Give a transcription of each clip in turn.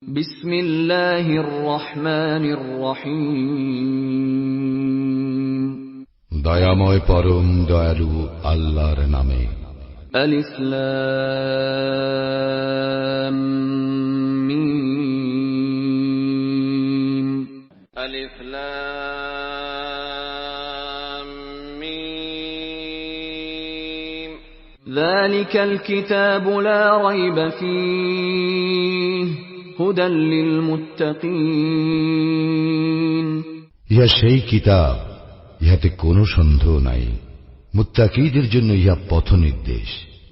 বিসমিল্লাহির রহমানির রহিম। দয়াময় পরম দয়ালু আল্লাহর নামে। আলিফ লাম মিম। আলিফ লাম মিম। যালিকাল কিতাবু লা রাইবা ফীহি হুদাল লিল মুত্তাকিন। ইহা সেই কিতাব, ইহাতে কোনো সন্দেহ নাই, মুত্তাকীদের জন্য ইহা পথ নির্দেশ।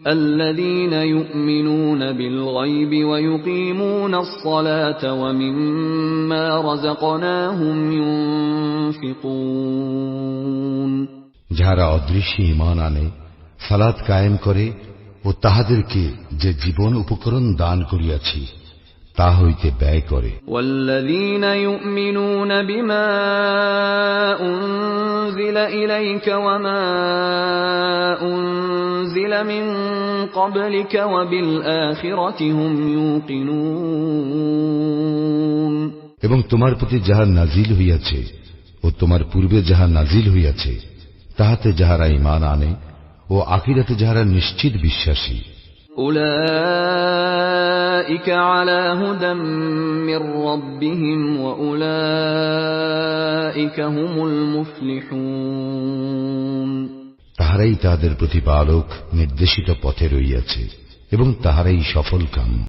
আল্লাযীনা ইউমিনুনা বিল গায়বি ওয়া ইউকিমুনাস সালাতা ওয়া মিম্মা রাযাকনাহুম ইউনফিকুন। যারা অদৃশ্যে ঈমান আনে, সালাত কায়েম করে ও তাহাদেরকে যে জীবন উপকরণ দান করিয়াছি তা হইতে ব্যয় করে। ওয়াল্লাযীনা ইউমিনুনা বিমা উনজিলা ইলাইকা ওয়া মা উনজিলা মিন ক্বাবলিকা ওয়া বিল আখিরাতি হুম ইউকিনুন। এবং তোমার প্রতি যাহা নাজিল হইয়াছে ও তোমার পূর্বে যাহা নাজিল হইয়াছে তাহাতে যাহারা ঈমান আনে ও আখিরাতে যাহারা নিশ্চিত বিশ্বাসী। উলাইকা আলা হুদাম মির রাব্বিহিম ওয়া উলাইকা হুমুল মুফলিহুন। তাহারাই তাহাদের প্রতিপালক নির্দেশিত পথে রইয়াছে এবং তাহারাই সফলকাম।